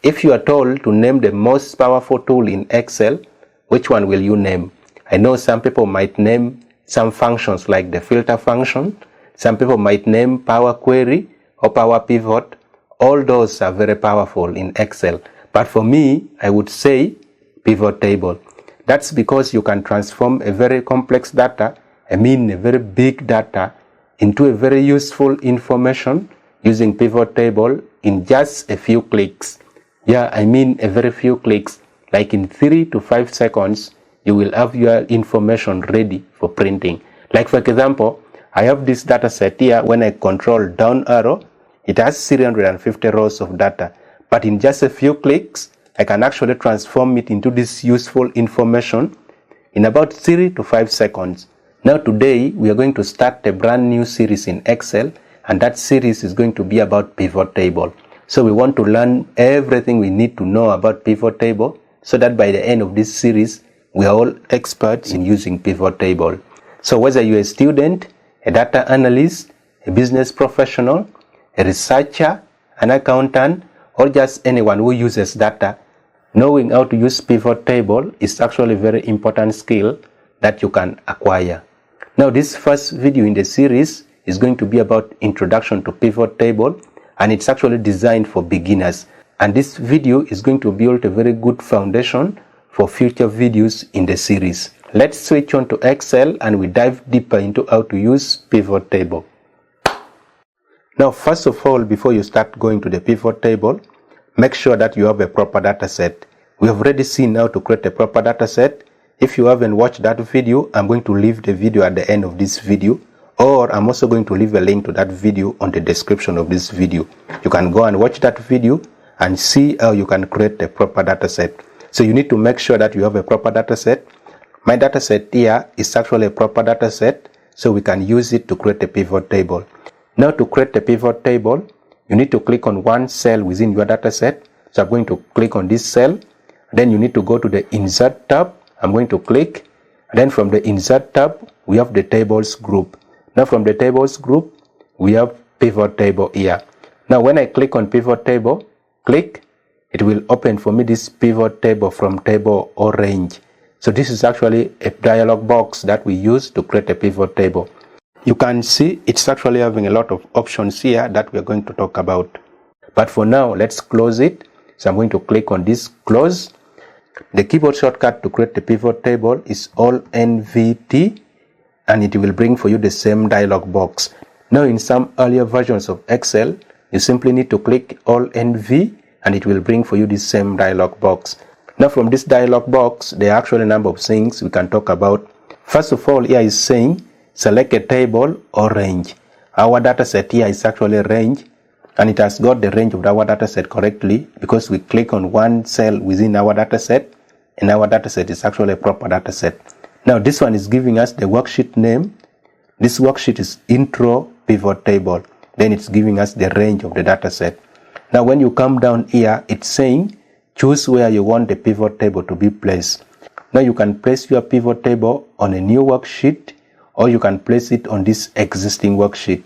If you are told to name the most powerful tool in Excel, which one will you name? I know some people might name some functions like the filter function. Some people might name Power Query or Power Pivot. All those are very powerful in Excel. But for me, I would say pivot table. That's because you can transform a very complex data, a very big data, into a very useful information using pivot table in just a few clicks. Yeah, a very few clicks. Like in 3 to 5 seconds, you will have your information ready for printing. Like for example, I have this data set here. When I control down arrow, it has 350 rows of data. But in just a few clicks, I can actually transform it into this useful information in about 3 to 5 seconds. Now today, we are going to start a brand new series in Excel, and that series is going to be about pivot table. So we want to learn everything we need to know about pivot table so that by the end of this series, we are all experts in using pivot table. So whether you're a student, a data analyst, a business professional, a researcher, an accountant, or just anyone who uses data, knowing how to use pivot table is actually a very important skill that you can acquire. Now this first video in the series is going to be about introduction to pivot table, and it's actually designed for beginners. And this video is going to build a very good foundation for future videos in the series. Let's switch on to Excel and we dive deeper into how to use pivot table. Now first of all, before you start going to the pivot table, make sure that you have a proper data set. We have already seen how to create a proper data set. If you haven't watched that video, I'm going to leave the video at the end of this video, or I'm also going to leave a link to that video on the description of this video. You can go and watch that video and see how you can create a proper data set. So you need to make sure that you have a proper data set. My data set here is actually a proper data set, so we can use it to create a pivot table. Now to create a pivot table, you need to click on one cell within your data set. So I'm going to click on this cell. Then you need to go to the Insert tab. I'm going to click. Then from the Insert tab, we have the Tables group. Now from the Tables group, we have Pivot Table here. Now when I click on Pivot Table, click, it will open for me this Pivot Table from Table or Range. So this is actually a dialog box that we use to create a pivot table. You can see it's actually having a lot of options here that we're going to talk about. But for now, let's close it. So I'm going to click on this Close. The keyboard shortcut to create the pivot table is Alt+NVT, and it will bring for you the same dialog box. Now in some earlier versions of Excel, you simply need to click Alt+NV and it will bring for you the same dialog box. Now from this dialog box, there are actually a number of things we can talk about. First of all, here is saying select a table or range. Our data set here is actually a range, and it has got the range of our data set correctly because we click on one cell within our data set, and our data set is actually a proper data set. Now this one is giving us the worksheet name. This worksheet is intro pivot table. Then it's giving us the range of the data set. Now when you come down here, it's saying choose where you want the pivot table to be placed. Now you can place your pivot table on a new worksheet, or you can place it on this existing worksheet.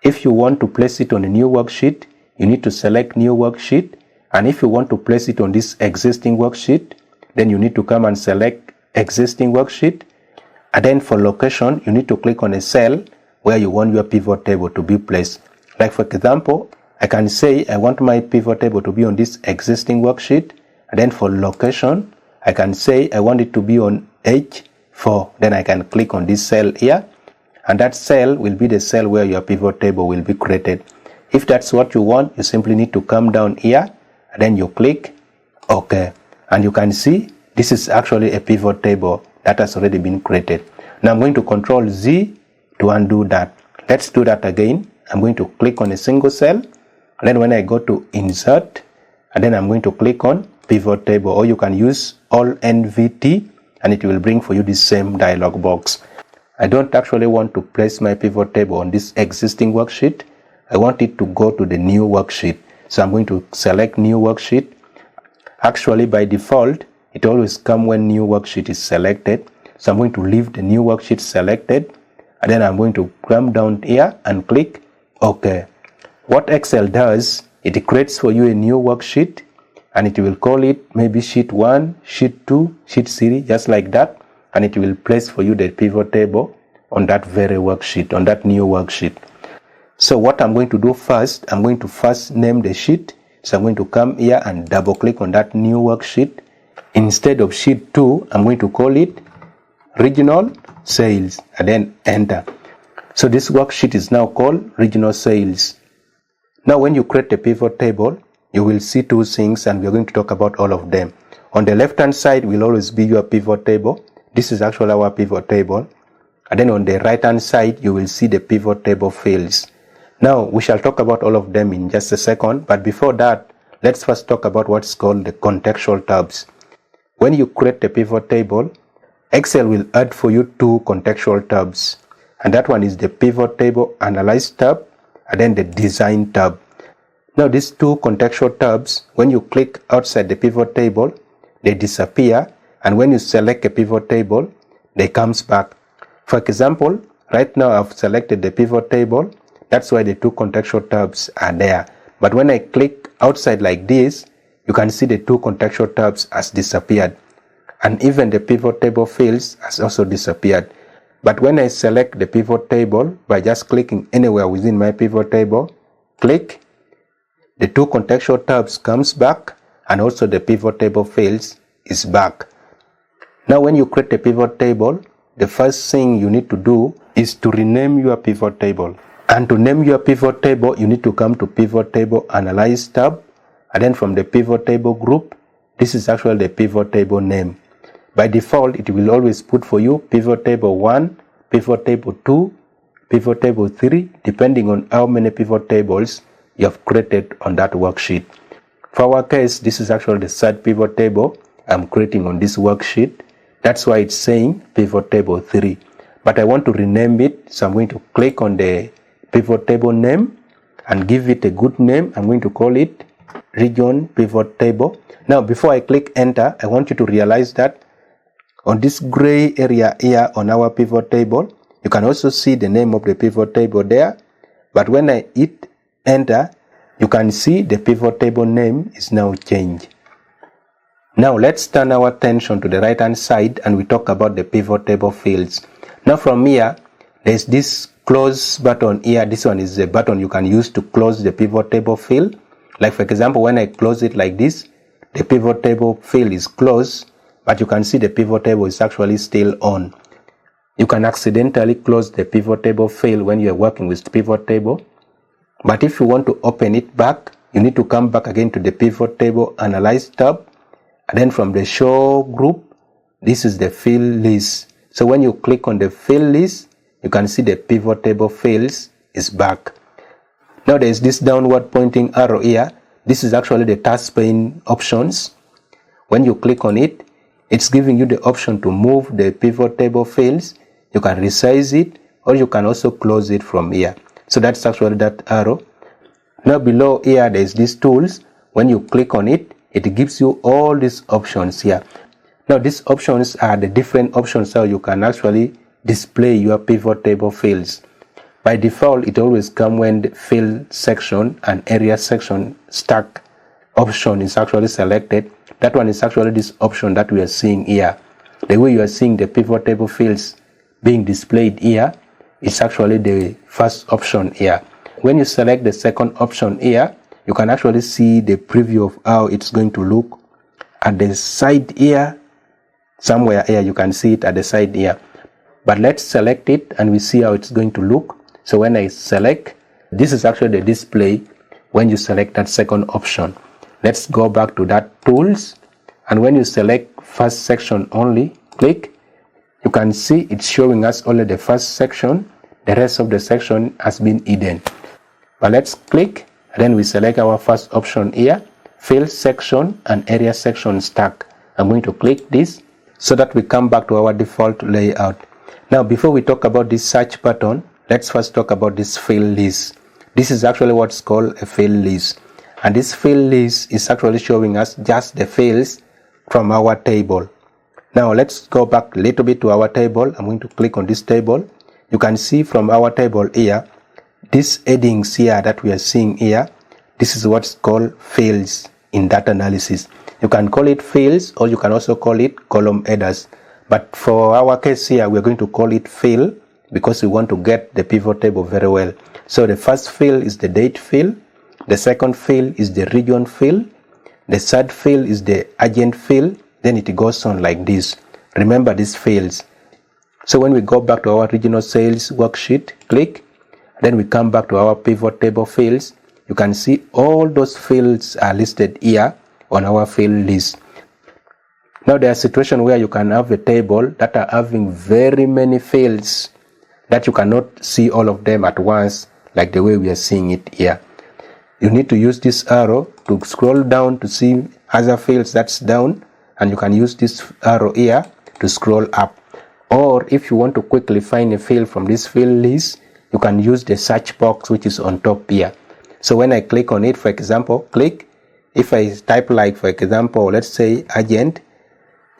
If you want to place it on a new worksheet, you need to select new worksheet. And if you want to place it on this existing worksheet, then you need to come and select existing worksheet. And then for location, you need to click on a cell where you want your pivot table to be placed. Like for example, I can say I want my pivot table to be on this existing worksheet. And then for location, I can say I want it to be on H4. Then I can click on this cell here. And that cell will be the cell where your pivot table will be created. If that's what you want, you simply need to come down here. And then you click OK. And you can see this is actually a pivot table that has already been created. Now I'm going to Control Z to undo that. Let's do that again. I'm going to click on a single cell. And then when I go to Insert, and then I'm going to click on Pivot Table, or you can use Alt+NVT and it will bring for you the same dialog box. I don't actually want to place my pivot table on this existing worksheet. I want it to go to the new worksheet. So I'm going to select new worksheet. Actually by default, it always comes when new worksheet is selected. So I'm going to leave the new worksheet selected. And then I'm going to come down here and click OK. What Excel does, it creates for you a new worksheet. and it will call it maybe sheet 1, sheet 2, sheet 3, just like that, and it will place for you the pivot table on that very worksheet, on that new worksheet. So what I'm going to do first, I'm going to first name the sheet. So I'm going to come here and double click on that new worksheet. Instead of sheet 2, I'm going to call it regional sales and then enter. So this worksheet is now called regional sales. Now when you create a pivot table, you will see two things, and we're going to talk about all of them. On the left hand side will always be your pivot table. This is actually our pivot table. And then on the right hand side you will see the pivot table fields. Now we shall talk about all of them in just a second, but before that, let's first talk about what's called the contextual tabs. When you create a pivot table, Excel will add for you two contextual tabs, and that one is the pivot table analyze tab and then the design tab. Now these two contextual tabs, when you click outside the pivot table, they disappear, and when you select a pivot table, they comes back. For example, right now I've selected the pivot table, that's why the two contextual tabs are there. But when I click outside like this, you can see the two contextual tabs has disappeared, and even the pivot table fields has also disappeared. But when I select the pivot table by just clicking anywhere within my pivot table, click, the two contextual tabs comes back, and also the pivot table fields is back. Now when you create a pivot table, the first thing you need to do is to rename your pivot table. And to name your pivot table, you need to come to pivot table analyze tab, and then from the pivot table group, this is actually the pivot table name. By default, it will always put for you pivot table 1, pivot table 2, pivot table 3, depending on how many pivot tables you have created on that worksheet. For our case, this is actually the third pivot table I'm creating on this worksheet. That's why it's saying pivot table 3. But I want to rename it, so I'm going to click on the pivot table name and give it a good name. I'm going to call it region pivot table. Now before I click enter, I want you to realize that on this gray area here on our pivot table, you can also see the name of the pivot table there, but when I hit enter, you can see the pivot table name is now changed. Now let's turn our attention to the right hand side and we talk about the pivot table fields. Now from here, there's this close button here. This one is the button you can use to close the pivot table field. Like for example, when I close it like this, the pivot table field is closed, but you can see the pivot table is actually still on. You can accidentally close the pivot table field when you're working with pivot table, but if you want to open it back, you need to come back again to the pivot table analyze tab, and then from the show group, this is the field list. So when you click on the field list, you can see the pivot table fields is back. Now there is this downward pointing arrow here. This is actually the task pane options. When you click on it, it's giving you the option to move the pivot table fields. You can resize it, or you can also close it from here. So that's actually that arrow. Now below here, there's these tools. When you click on it, it gives you all these options here. Now these options are the different options how you can actually display your pivot table fields. By default, it always comes when the field section and area section stack option is actually selected. That one is actually this option that we are seeing here. The way you are seeing the pivot table fields being displayed here is actually the first option here. When you select the second option here, you can actually see the preview of how it's going to look at the side here. Somewhere here you can see it at the side here. But let's select it and we see how it's going to look. So when I select, this is actually the display when you select that second option. Let's go back to that tools, and when you select first section only, click, you can see it's showing us only the first section. The rest of the section has been hidden. But let's click, and then we select our first option here, field section and area section stack. I'm going to click this so that we come back to our default layout. Now before we talk about this search button, let's first talk about this field list. This is actually what's called a field list. And this field list is actually showing us just the fields from our table. Now let's go back a little bit to our table. I'm going to click on this table. You can see from our table here, these headings here that we are seeing here, this is what's called fields. in that analysis. You can call it fields, or you can also call it column headers. But for our case here, we're going to call it field because we want to get the pivot table very well. So the first field is the date field, the second field is the region field, the third field is the agent field, then it goes on like this. Remember these fields. So when we go back to our regional sales worksheet, click, then we come back to our pivot table fields, you can see all those fields are listed here on our field list. Now there are situations where you can have a table that are having very many fields that you cannot see all of them at once like the way we are seeing it here. You need to use this arrow to scroll down to see other fields that's down, and you can use this arrow here to scroll up. Or if you want to quickly find a field from this field list, you can use the search box which is on top here. So when I click on it, for example, click, if I type like, for example, let's say agent,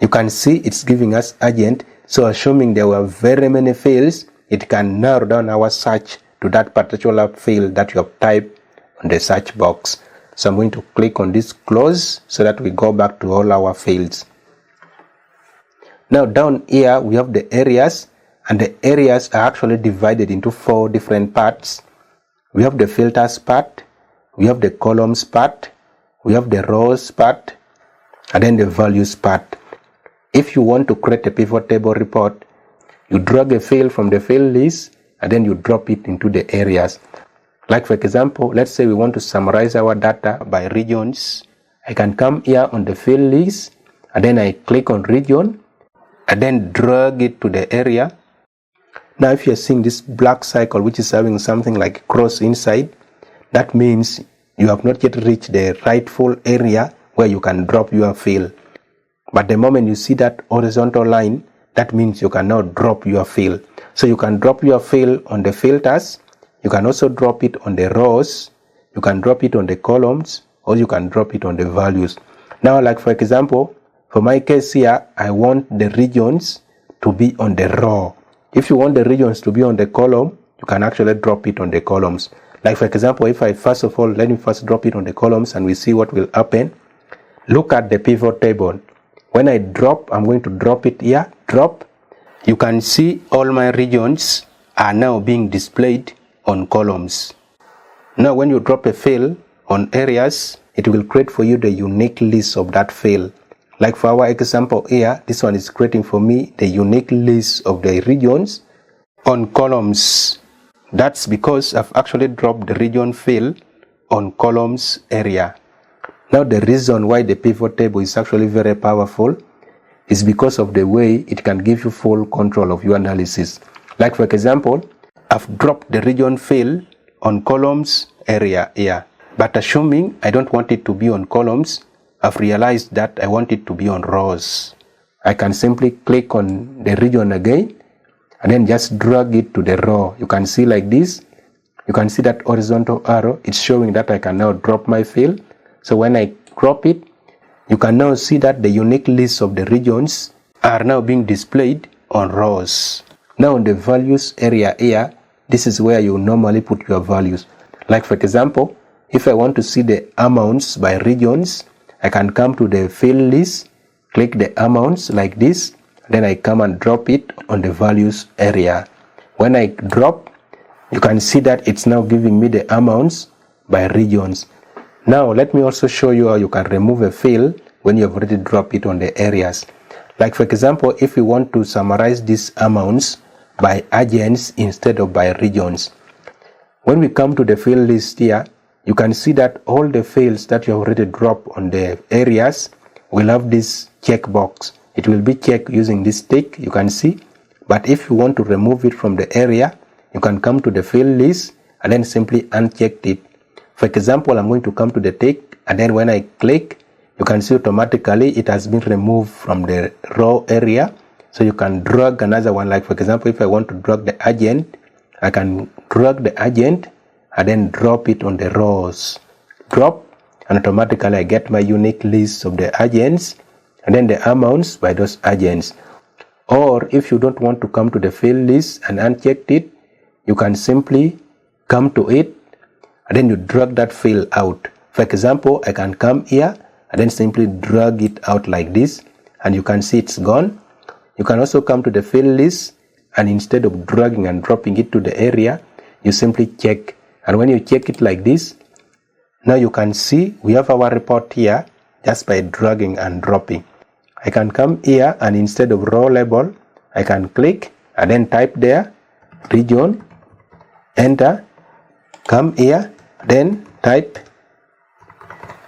you can see it's giving us agent. So assuming there were very many fields, it can narrow down our search to that particular field that you have typed on the search box. So I'm going to click on this close so that we go back to all our fields. Now down here we have the areas, and the areas are actually divided into 4 different parts. We have the filters part, we have the columns part, we have the rows part, and then the values part. If you want to create a pivot table report, you drag a field from the field list and then you drop it into the areas. Like for example, let's say we want to summarize our data by regions. I can come here on the field list and then I click on region and then drag it to the area. Now if you're seeing this black circle which is having something like a cross inside, that means you have not yet reached the rightful area where you can drop your field. But the moment you see that horizontal line, that means you can now drop your field. So you can drop your field on the filters, you can also drop it on the rows, you can drop it on the columns, or you can drop it on the values. Now like for example, for my case here, I want the regions to be on the row. If you want the regions to be on the column, you can actually drop it on the columns. Like for example, if I first of all, let me first drop it on the columns and we see what will happen. Look at the pivot table. When I drop, I'm going to drop it here, drop. You can see all my regions are now being displayed on columns. Now when you drop a field on areas, it will create for you the unique list of that field. Like for our example here, this one is creating for me the unique list of the regions on columns. That's because I've actually dropped the region field on columns area. Now the reason why the pivot table is actually very powerful is because of the way it can give you full control of your analysis. Like for example, I've dropped the region field on columns area here. But assuming I don't want it to be on columns, I've realized that I want it to be on rows. I can simply click on the region again and then just drag it to the row. You can see like this. You can see that horizontal arrow. It's showing that I can now drop my field. So when I drop it, you can now see that the unique list of the regions are now being displayed on rows. Now in the values area here, this is where you normally put your values. Like for example, if I want to see the amounts by regions, I can come to the field list, click the amounts like this, then I come and drop it on the values area. When I drop, you can see that it's now giving me the amounts by regions. Now let me also show you how you can remove a field when you have already dropped it on the areas. Like for example, if you want to summarize these amounts by agents instead of by regions. When we come to the field list here, you can see that all the fields that you have already dropped on the areas will have this checkbox. It will be checked using this tick, you can see. But if you want to remove it from the area, you can come to the field list and then simply uncheck it. For example, I'm going to come to the tick, and then when I click, you can see automatically it has been removed from the row area. So you can drag another one. Like for example, if I want to drag the agent, I can drag the agent and then drop it on the rows. Drop, and automatically I get my unique list of the agents and then the amounts by those agents. Or if you don't want to come to the field list and uncheck it, you can simply come to it and then you drag that field out. For example, I can come here and then simply drag it out like this, and you can see it's gone. You can also come to the field list, and instead of dragging and dropping it to the area, you simply check. And when you check it like this, now you can see we have our report here just by dragging and dropping. I can come here, and instead of row label, I can click and then type there region, enter, come here, then type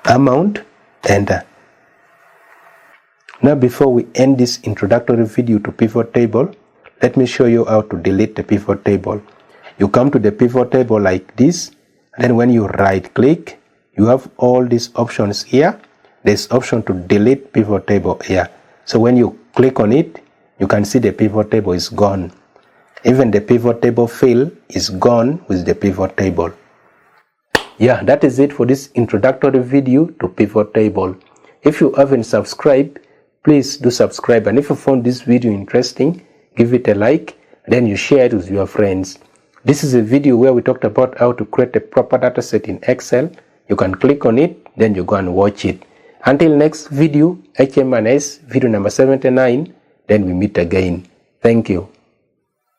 amount, enter. Now before we end this introductory video to pivot table, let me show you how to delete the pivot table. You come to the pivot table like this, and then when you right click, you have all these options here. There's option to delete pivot table here. So when you click on it, you can see the pivot table is gone. Even the pivot table field is gone with the pivot table. Yeah, that is it for this introductory video to pivot table. If you haven't subscribed, please do subscribe, and if you found this video interesting, give it a like, then you share it with your friends. This is a video where we talked about how to create a proper dataset in Excel. You can click on it, then you go and watch it. Until next video, HM&S video number 79, then we meet again. Thank you.